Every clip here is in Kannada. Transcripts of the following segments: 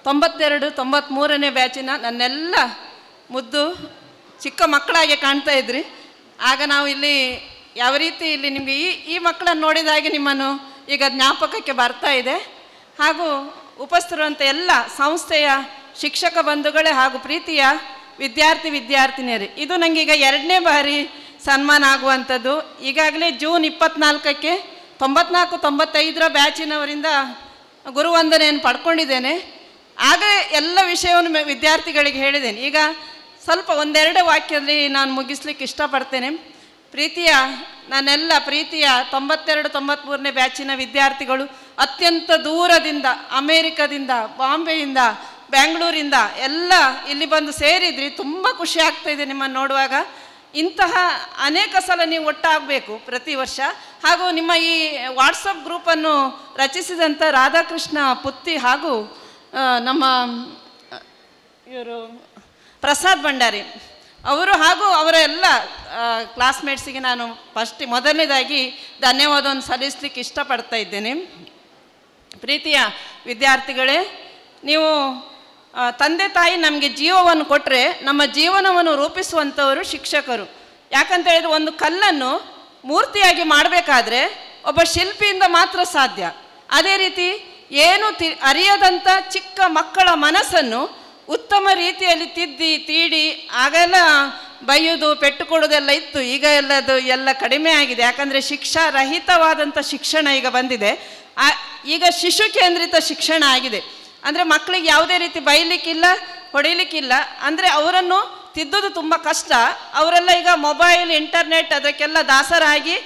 92, 93ನೇ ಬ್ಯಾಚಿನ ನನ್ನೆಲ್ಲ ಮುದ್ದು ಚಿಕ್ಕ ಮಕ್ಕಳಾಗೆ ಕಾಣ್ತಾ ಇದ್ರಿ. ಆಗ ನಾವು ಇಲ್ಲಿ ಯಾವ ರೀತಿ ಇಲ್ಲಿ ನಿಮಗೆ ಈ ಮಕ್ಕಳನ್ನು ನೋಡಿದಾಗೆ ನಿಮ್ಮನ್ನು ಈಗ ಜ್ಞಾಪಕಕ್ಕೆ ಬರ್ತಾ ಇದೆ. ಹಾಗೂ ಉಪಸ್ಥಿರುವಂಥ ಎಲ್ಲ ಸಂಸ್ಥೆಯ ಶಿಕ್ಷಕ ಬಂಧುಗಳೇ ಹಾಗೂ ಪ್ರೀತಿಯ ವಿದ್ಯಾರ್ಥಿನಿಯರೇ, ಇದು ನನಗೀಗ 2ನೇ ಬಾರಿ ಸನ್ಮಾನ ಆಗುವಂಥದ್ದು. ಈಗಾಗಲೇ ಜೂನ್ 24ಕ್ಕೆ 94, 95ರ ಬ್ಯಾಚಿನವರಿಂದ ಗುರುವಂದನೆಯನ್ನು ಪಡ್ಕೊಂಡಿದ್ದೇನೆ. ಆಗ ಎಲ್ಲ ವಿಷಯವನ್ನು ವಿದ್ಯಾರ್ಥಿಗಳಿಗೆ ಹೇಳಿದ್ದೇನೆ. ಈಗ ಸ್ವಲ್ಪ 1-2 ವಾಕ್ಯದಲ್ಲಿ ನಾನು ಮುಗಿಸ್ಲಿಕ್ಕೆ ಇಷ್ಟಪಡ್ತೇನೆ. ನನ್ನೆಲ್ಲ ಪ್ರೀತಿಯ 92, 93ನೇ ಬ್ಯಾಚಿನ ವಿದ್ಯಾರ್ಥಿಗಳು ಅತ್ಯಂತ ದೂರದಿಂದ, ಅಮೇರಿಕದಿಂದ, ಬಾಂಬೆಯಿಂದ, ಬೆಂಗಳೂರಿಂದ ಎಲ್ಲ ಇಲ್ಲಿ ಬಂದು ಸೇರಿದ್ರಿ. ತುಂಬ ಖುಷಿ ಆಗ್ತಾಯಿದೆ ನಿಮ್ಮನ್ನು ನೋಡುವಾಗ. ಇಂತಹ ಅನೇಕ ಸಲ ನೀವು ಒಟ್ಟಾಗಬೇಕು ಪ್ರತಿ ವರ್ಷ. ಹಾಗೂ ನಿಮ್ಮ ಈ ವಾಟ್ಸಪ್ ಗ್ರೂಪನ್ನು ರಚಿಸಿದಂಥ ರಾಧಾಕೃಷ್ಣ ಪುತ್ತಿ ಹಾಗೂ ನಮ್ಮ ಇವರು ಪ್ರಸಾದ್ ಭಂಡಾರಿ ಅವರು ಹಾಗೂ ಅವರ ಎಲ್ಲ ಕ್ಲಾಸ್ಮೇಟ್ಸಿಗೆ ನಾನು ಮೊದಲನೇದಾಗಿ ಧನ್ಯವಾದವನ್ನು ಸಲ್ಲಿಸಲಿಕ್ಕೆ ಇಷ್ಟಪಡ್ತಾ ಇದ್ದೇನೆ. ಪ್ರೀತಿಯ ವಿದ್ಯಾರ್ಥಿಗಳೇ, ನೀವು ತಂದೆ ತಾಯಿ ನಮಗೆ ಜೀವವನ್ನು ಕೊಟ್ಟರೆ ನಮ್ಮ ಜೀವನವನ್ನು ರೂಪಿಸುವಂಥವರು ಶಿಕ್ಷಕರು. ಯಾಕಂತ ಹೇಳಿದರೆ ಒಂದು ಕಲ್ಲನ್ನು ಮೂರ್ತಿಯಾಗಿ ಮಾಡಬೇಕಾದ್ರೆ ಒಬ್ಬ ಶಿಲ್ಪಿಯಿಂದ ಮಾತ್ರ ಸಾಧ್ಯ. ಅದೇ ರೀತಿ ಏನು ಅರಿಯದಂಥ ಚಿಕ್ಕ ಮಕ್ಕಳ ಮನಸ್ಸನ್ನು ಉತ್ತಮ ರೀತಿಯಲ್ಲಿ ತಿದ್ದಿ ತೀಡಿ, ಆಗೆಲ್ಲ ಬೈಯೋದು ಪೆಟ್ಟು ಕೊಡೋದೆಲ್ಲ ಇತ್ತು. ಈಗ ಎಲ್ಲ ಕಡಿಮೆ ಆಗಿದೆ. ಯಾಕಂದರೆ ಶಿಕ್ಷಾರಹಿತವಾದಂಥ ಶಿಕ್ಷಣ ಈಗ ಬಂದಿದೆ. ಈಗ ಶಿಶು ಕೇಂದ್ರಿತ ಶಿಕ್ಷಣ ಆಗಿದೆ. ಅಂದರೆ ಮಕ್ಕಳಿಗೆ ಯಾವುದೇ ರೀತಿ ಬೈಲಿಕ್ಕಿಲ್ಲ, ಹೊಡಿಲಿಕ್ಕಿಲ್ಲ. ಅಂದರೆ ಅವರನ್ನು ತಿದ್ದೋದು ತುಂಬ ಕಷ್ಟ. ಅವರೆಲ್ಲ ಈಗ ಮೊಬೈಲ್, ಇಂಟರ್ನೆಟ್ ಅದಕ್ಕೆಲ್ಲ ದಾಸರಾಗಿ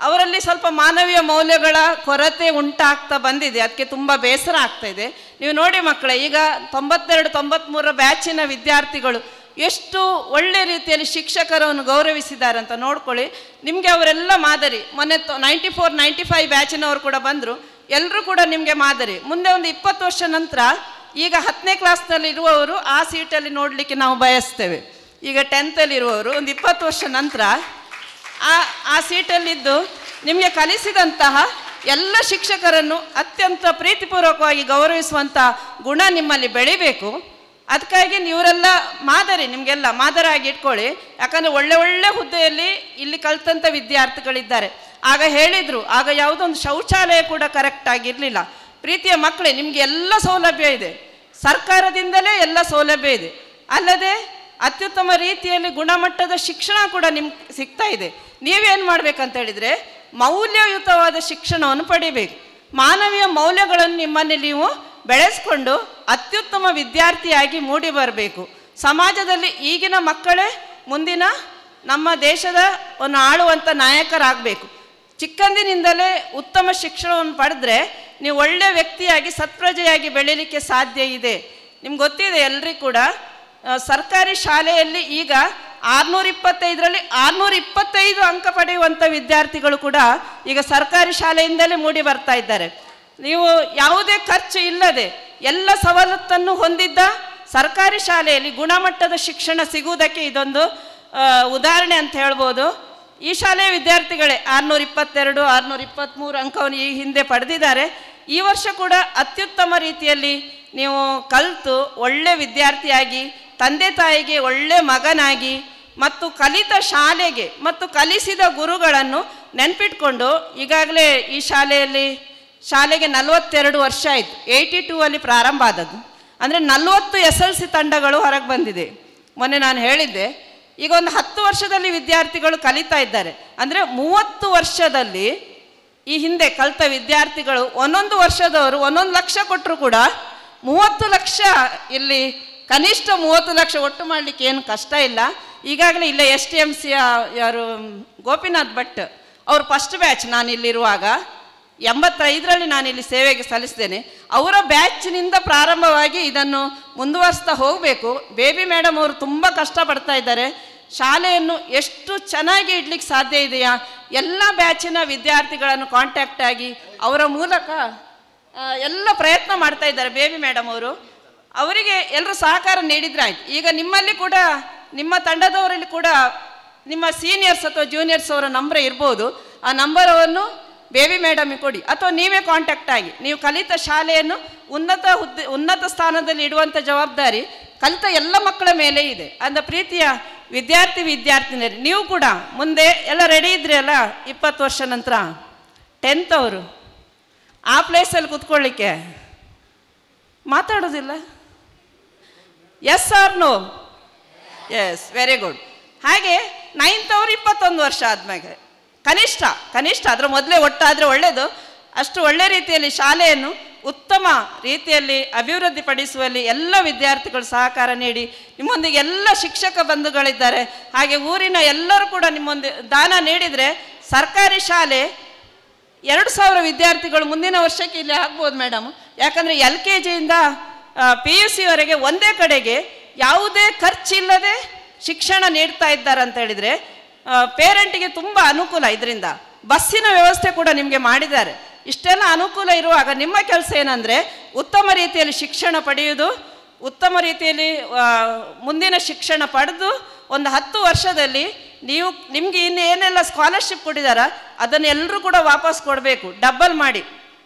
ಅವರಲ್ಲಿ ಸ್ವಲ್ಪ ಮಾನವೀಯ ಮೌಲ್ಯಗಳ ಕೊರತೆ ಉಂಟಾಗ್ತಾ ಬಂದಿದೆ. ಅದಕ್ಕೆ ತುಂಬ ಬೇಸರ ಆಗ್ತಾ ಇದೆ. ನೀವು ನೋಡಿ ಮಕ್ಕಳೇ, ಈಗ 92, 93ರ ಬ್ಯಾಚಿನ ವಿದ್ಯಾರ್ಥಿಗಳು ಎಷ್ಟು ಒಳ್ಳೆ ರೀತಿಯಲ್ಲಿ ಶಿಕ್ಷಕರನ್ನು ಗೌರವಿಸಿದ್ದಾರೆ ಅಂತ ನೋಡ್ಕೊಳ್ಳಿ. ನಿಮಗೆ ಅವರೆಲ್ಲ ಮಾದರಿ. ಮೊನ್ನೆ 94, 95 ಬ್ಯಾಚಿನವರು ಕೂಡ ಬಂದರು. ಎಲ್ಲರೂ ಕೂಡ ನಿಮಗೆ ಮಾದರಿ. ಮುಂದೆ ಒಂದು 20 ವರ್ಷ ನಂತರ ಈಗ 10ನೇ ಕ್ಲಾಸ್ನಲ್ಲಿ ಇರುವವರು ಆ ಸೀಟಲ್ಲಿ ನೋಡಲಿಕ್ಕೆ ನಾವು ಬಯಸ್ತೇವೆ. ಈಗ 10th ಇರುವವರು ಒಂದು 20 ವರ್ಷ ನಂತರ ಆ ಸೀಟಲ್ಲಿದ್ದು ನಿಮಗೆ ಕಲಿಸಿದಂತಹ ಎಲ್ಲ ಶಿಕ್ಷಕರನ್ನು ಅತ್ಯಂತ ಪ್ರೀತಿಪೂರ್ವಕವಾಗಿ ಗೌರವಿಸುವಂಥ ಗುಣ ನಿಮ್ಮಲ್ಲಿ ಬೆಳಿಬೇಕು. ಅದಕ್ಕಾಗಿ ಇವರೆಲ್ಲ ಮಾದರಿ, ನಿಮಗೆಲ್ಲ ಮಾದರಿಯಾಗಿ ಇಟ್ಕೊಳ್ಳಿ. ಯಾಕಂದರೆ ಒಳ್ಳೆ ಹುದ್ದೆಯಲ್ಲಿ ಇಲ್ಲಿ ಕಲಿತಂಥ ವಿದ್ಯಾರ್ಥಿಗಳಿದ್ದಾರೆ. ಆಗ ಹೇಳಿದರು, ಆಗ ಯಾವುದೊಂದು ಶೌಚಾಲಯ ಕೂಡ ಕರೆಕ್ಟ್ ಆಗಿರಲಿಲ್ಲ. ಪ್ರೀತಿಯ ಮಕ್ಕಳೇ, ನಿಮಗೆ ಎಲ್ಲ ಸೌಲಭ್ಯ ಇದೆ, ಸರ್ಕಾರದಿಂದಲೇ ಎಲ್ಲ ಸೌಲಭ್ಯ ಇದೆ. ಅಲ್ಲದೆ ಅತ್ಯುತ್ತಮ ರೀತಿಯಲ್ಲಿ ಗುಣಮಟ್ಟದ ಶಿಕ್ಷಣ ಕೂಡ ನಿಮ್ಗೆ ಸಿಗ್ತಾ ಇದೆ. ನೀವೇನು ಮಾಡಬೇಕಂತ ಹೇಳಿದರೆ ಮೌಲ್ಯಯುತವಾದ ಶಿಕ್ಷಣವನ್ನು ಪಡಿಬೇಕು. ಮಾನವೀಯ ಮೌಲ್ಯಗಳನ್ನು ನಿಮ್ಮಲ್ಲಿ ನೀವು ಬೆಳೆಸ್ಕೊಂಡು ಅತ್ಯುತ್ತಮ ವಿದ್ಯಾರ್ಥಿಯಾಗಿ ಮೂಡಿ ಬರಬೇಕು. ಸಮಾಜದಲ್ಲಿ ಈಗಿನ ಮಕ್ಕಳೇ ಮುಂದಿನ ನಮ್ಮ ದೇಶದ ಒಂದು ಆಳುವಂಥ ನಾಯಕರಾಗಬೇಕು. ಚಿಕ್ಕಂದಿನಿಂದಲೇ ಉತ್ತಮ ಶಿಕ್ಷಣವನ್ನು ಪಡೆದ್ರೆ ನೀವು ಒಳ್ಳೆಯ ವ್ಯಕ್ತಿಯಾಗಿ ಸತ್ಪ್ರಜೆಯಾಗಿ ಬೆಳೀಲಿಕ್ಕೆ ಸಾಧ್ಯ ಇದೆ. ನಿಮ್ಗೆ ಗೊತ್ತಿದೆ ಎಲ್ರಿಗೂ ಕೂಡ, ಸರ್ಕಾರಿ ಶಾಲೆಯಲ್ಲಿ ಈಗ 625ರಲ್ಲಿ 625 ಅಂಕ ಪಡೆಯುವಂಥ ವಿದ್ಯಾರ್ಥಿಗಳು ಕೂಡ ಈಗ ಸರ್ಕಾರಿ ಶಾಲೆಯಿಂದಲೇ ಮೂಡಿ ಬರ್ತಾ ಇದ್ದಾರೆ. ನೀವು ಯಾವುದೇ ಖರ್ಚು ಇಲ್ಲದೆ ಎಲ್ಲ ಸವಲತ್ತನ್ನು ಹೊಂದಿದ್ದ ಸರ್ಕಾರಿ ಶಾಲೆಯಲ್ಲಿ ಗುಣಮಟ್ಟದ ಶಿಕ್ಷಣ ಸಿಗುವುದಕ್ಕೆ ಇದೊಂದು ಉದಾಹರಣೆ ಅಂತ ಹೇಳ್ಬೋದು. ಈ ಶಾಲೆಯ ವಿದ್ಯಾರ್ಥಿಗಳೇ 622, 623 ಅಂಕವನ್ನು ಈ ಹಿಂದೆ ಪಡೆದಿದ್ದಾರೆ. ಈ ವರ್ಷ ಕೂಡ ಅತ್ಯುತ್ತಮ ರೀತಿಯಲ್ಲಿ ನೀವು ಕಲಿತು ಒಳ್ಳೆ ವಿದ್ಯಾರ್ಥಿಯಾಗಿ, ತಂದೆ ತಾಯಿಗೆ ಒಳ್ಳೆ ಮಗನಾಗಿ ಮತ್ತು ಕಲಿತ ಶಾಲೆಗೆ ಮತ್ತು ಕಲಿಸಿದ ಗುರುಗಳನ್ನು ನೆನಪಿಟ್ಕೊಂಡು, ಈಗಾಗಲೇ ಈ ಶಾಲೆಗೆ 42 ವರ್ಷ ಆಯಿತು. 82ಅಲ್ಲಿ ಪ್ರಾರಂಭ ಆದದ್ದು. ಅಂದರೆ 40 SLC ತಂಡಗಳು ಹೊರಗೆ ಬಂದಿದೆ. ಮೊನ್ನೆ ನಾನು ಹೇಳಿದ್ದೆ, ಈಗ ಒಂದು 10 ವರ್ಷದಲ್ಲಿ ವಿದ್ಯಾರ್ಥಿಗಳು ಕಲಿತಾ ಇದ್ದಾರೆ. ಅಂದರೆ 30 ವರ್ಷದಲ್ಲಿ ಈ ಹಿಂದೆ ಕಲಿತ ವಿದ್ಯಾರ್ಥಿಗಳು ಒಂದೊಂದು ವರ್ಷದವರು 1 ಲಕ್ಷ ಕೊಟ್ಟರು ಕೂಡ 30 ಲಕ್ಷ, ಇಲ್ಲಿ ಕನಿಷ್ಠ 30 ಲಕ್ಷ ಒಟ್ಟು ಮಾಡಲಿಕ್ಕೆ ಏನು ಕಷ್ಟ ಇಲ್ಲ. ಈಗಾಗಲೇ ಇಲ್ಲೇ STMC ಯಾರು ಗೋಪಿನಾಥ್ ಭಟ್ ಅವರು ಫಸ್ಟ್ ಬ್ಯಾಚ್, ನಾನಿಲ್ಲಿರುವಾಗ 85ರಲ್ಲಿ ನಾನಿಲ್ಲಿ ಸೇವೆಗೆ ಸಲ್ಲಿಸಿದ್ದೇನೆ. ಅವರ ಬ್ಯಾಚ್ನಿಂದ ಪ್ರಾರಂಭವಾಗಿ ಇದನ್ನು ಮುಂದುವರಿಸ್ತಾ ಹೋಗಬೇಕು. ಬೇಬಿ ಮೇಡಮ್ ಅವರು ತುಂಬ ಕಷ್ಟಪಡ್ತಾ ಇದ್ದಾರೆ. ಶಾಲೆಯನ್ನು ಎಷ್ಟು ಚೆನ್ನಾಗಿ ಇಡ್ಲಿಕ್ಕೆ ಸಾಧ್ಯ ಇದೆಯಾ, ಎಲ್ಲ ಬ್ಯಾಚಿನ ವಿದ್ಯಾರ್ಥಿಗಳನ್ನು ಕಾಂಟ್ಯಾಕ್ಟ್ ಆಗಿ ಅವರ ಮೂಲಕ ಎಲ್ಲ ಪ್ರಯತ್ನ ಮಾಡ್ತಾ ಇದ್ದಾರೆ ಬೇಬಿ ಮೇಡಮ್ ಅವರು. ಅವರಿಗೆ ಎಲ್ಲರೂ ಸಹಕಾರ ನೀಡಿದ್ರೆ ಆಯ್ತು. ಈಗ ನಿಮ್ಮಲ್ಲಿ ಕೂಡ, ನಿಮ್ಮ ತಂಡದವರಲ್ಲಿ ಕೂಡ ನಿಮ್ಮ ಸೀನಿಯರ್ಸ್ ಅಥವಾ ಜೂನಿಯರ್ಸ್ ಅವರ ನಂಬರ್ ಇರ್ಬೋದು. ಆ ನಂಬರವನ್ನು ಬೇಬಿ ಮೇಡಮಿಗೆ ಕೊಡಿ, ಅಥವಾ ನೀವೇ ಕಾಂಟ್ಯಾಕ್ಟ್ ಆಗಿ ನೀವು ಕಲಿತ ಶಾಲೆಯನ್ನು ಉನ್ನತ ಸ್ಥಾನದಲ್ಲಿ ಇಡುವಂಥ ಜವಾಬ್ದಾರಿ ಕಲಿತ ಎಲ್ಲ ಮಕ್ಕಳ ಮೇಲೆ ಇದೆ. ಅಂದ ಪ್ರೀತಿಯ ವಿದ್ಯಾರ್ಥಿನಿಯರು, ನೀವು ಕೂಡ ಮುಂದೆ ಎಲ್ಲ ರೆಡಿ ಇದ್ರಿ ಅಲ್ಲ, 20 ವರ್ಷ ನಂತರ 10th ಅವರು ಆ ಪ್ಲೇಸಲ್ಲಿ ಕೂತ್ಕೊಳ್ಳಿಕ್ಕೆ ಮಾತಾಡೋದಿಲ್ಲ? Yes or no? Yes, very good. ಹಾಗೆ 9th ಅವರು 21 ವರ್ಷ ಆದ್ಮೇಲೆ ಕನಿಷ್ಠ ಅದರ ಮೊದಲೇ ಒಟ್ಟಾದರೆ ಒಳ್ಳೆಯದು. ಅಷ್ಟು ಒಳ್ಳೆ ರೀತಿಯಲ್ಲಿ ಶಾಲೆಯನ್ನು ಉತ್ತಮ ರೀತಿಯಲ್ಲಿ ಅಭಿವೃದ್ಧಿಪಡಿಸುವಲ್ಲಿ ಎಲ್ಲ ವಿದ್ಯಾರ್ಥಿಗಳು ಸಹಕಾರ ನೀಡಿ, ನಿಮ್ಮೊಂದಿಗೆ ಎಲ್ಲ ಶಿಕ್ಷಕ ಬಂಧುಗಳಿದ್ದಾರೆ, ಹಾಗೆ ಊರಿನ ಎಲ್ಲರೂ ಕೂಡ ನಿಮ್ಮೊಂದಿಗೆ ದಾನ ನೀಡಿದರೆ ಸರ್ಕಾರಿ ಶಾಲೆ 2000 ವಿದ್ಯಾರ್ಥಿಗಳು ಮುಂದಿನ ವರ್ಷಕ್ಕೆ ಇಲ್ಲಿ ಆಗ್ಬೋದು ಮೇಡಮ್. ಯಾಕಂದರೆ LKGಯಿಂದ PUCವರೆಗೆ ಒಂದೇ ಕಡೆಗೆ ಯಾವುದೇ ಖರ್ಚಿಲ್ಲದೆ ಶಿಕ್ಷಣ ನೀಡ್ತಾ ಇದ್ದಾರೆ ಅಂತ ಹೇಳಿದರೆ ಪೇರೆಂಟಿಗೆ ತುಂಬ ಅನುಕೂಲ. ಇದರಿಂದ ಬಸ್ಸಿನ ವ್ಯವಸ್ಥೆ ಕೂಡ ನಿಮಗೆ ಮಾಡಿದ್ದಾರೆ. ಇಷ್ಟೆಲ್ಲ ಅನುಕೂಲ ಇರುವಾಗ ನಿಮ್ಮ ಕೆಲಸ ಏನಂದರೆ ಉತ್ತಮ ರೀತಿಯಲ್ಲಿ ಶಿಕ್ಷಣ ಪಡೆಯುವುದು, ಉತ್ತಮ ರೀತಿಯಲ್ಲಿ ಮುಂದಿನ ಶಿಕ್ಷಣ ಪಡೆದು ಒಂದು 10 ವರ್ಷದಲ್ಲಿ ನಿಮಗೆ ಏನೆಲ್ಲ ಸ್ಕಾಲರ್ಶಿಪ್ ಕೊಟ್ಟಿದ್ದಾರ ಅದನ್ನು ಎಲ್ಲರೂ ಕೂಡ ವಾಪಸ್ ಕೊಡಬೇಕು, ಡಬಲ್ ಮಾಡಿ.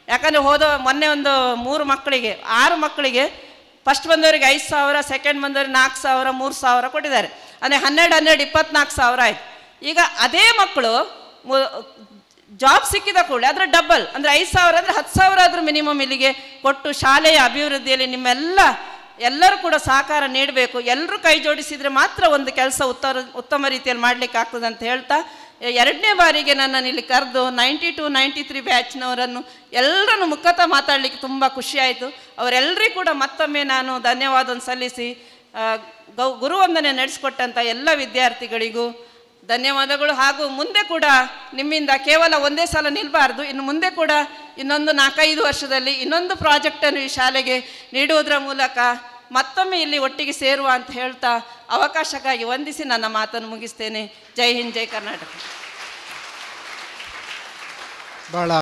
ಯಾಕಂದರೆ ಮೊನ್ನೆ ಒಂದು 6 ಮಕ್ಕಳಿಗೆ ಫಸ್ಟ್ ಬಂದವರಿಗೆ 5,000, ಸೆಕೆಂಡ್ ಬಂದವರಿಗೆ 4,000, 3,000 ಕೊಟ್ಟಿದ್ದಾರೆ. ಅಂದರೆ 12 24,000 ಆಯಿತು. ಈಗ ಅದೇ ಮಕ್ಕಳು ಜಾಬ್ ಸಿಕ್ಕಿದ ಕೂಡಲೇ ಅದರ ಡಬಲ್ ಅಂದರೆ 5,000 ಅಂದರೆ 10,000 ಆದರೂ ಮಿನಿಮಮ್ ಇಲ್ಲಿಗೆ ಕೊಟ್ಟು ಶಾಲೆಯ ಅಭಿವೃದ್ಧಿಯಲ್ಲಿ ಎಲ್ಲರೂ ಕೂಡ ಸಹಕಾರ ನೀಡಬೇಕು. ಎಲ್ಲರೂ ಕೈ ಜೋಡಿಸಿದರೆ ಮಾತ್ರ ಒಂದು ಕೆಲಸ ಉತ್ತಮ ರೀತಿಯಲ್ಲಿ ಮಾಡಲಿಕ್ಕೆ ಆಗ್ತದೆ ಅಂತ ಹೇಳ್ತಾ, 2ನೇ ಬಾರಿಗೆ ನನ್ನನ್ನು ಇಲ್ಲಿ ಕರೆದು 92, 93 ಬ್ಯಾಚ್ನವರನ್ನು ಎಲ್ಲರನ್ನು ಮುಖತಃ ಮಾತಾಡಲಿಕ್ಕೆ ತುಂಬ ಖುಷಿಯಾಯಿತು. ಅವರೆಲ್ಲರಿಗೂ ಕೂಡ ಮತ್ತೊಮ್ಮೆ ನಾನು ಧನ್ಯವಾದವನ್ನು ಸಲ್ಲಿಸಿ ಗುರುವಂದನೆ ನಡೆಸಿಕೊಟ್ಟಂಥ ಎಲ್ಲ ವಿದ್ಯಾರ್ಥಿಗಳಿಗೂ ಧನ್ಯವಾದಗಳು. ಹಾಗೂ ಮುಂದೆ ಕೂಡ ನಿಮ್ಮಿಂದ ಕೇವಲ ಒಂದೇ ಸಲ ನಿಲ್ಲಬಾರ್ದು, ಇನ್ನು ಮುಂದೆ ಕೂಡ ಇನ್ನೊಂದು 4-5 ವರ್ಷದಲ್ಲಿ ಇನ್ನೊಂದು ಪ್ರಾಜೆಕ್ಟನ್ನು ಈ ಶಾಲೆಗೆ ನೀಡುವುದರ ಮೂಲಕ ಮತ್ತೊಮ್ಮೆ ಇಲ್ಲಿ ಒಟ್ಟಿಗೆ ಸೇರುವ ಅಂತ ಹೇಳ್ತಾ ಅವಕಾಶಕ್ಕಾಗಿ ವಂದಿಸಿ ನನ್ನ ಮಾತನ್ನು ಮುಗಿಸ್ತೇನೆ. ಜೈ ಹಿಂದ್, ಜೈ ಕರ್ನಾಟಕ.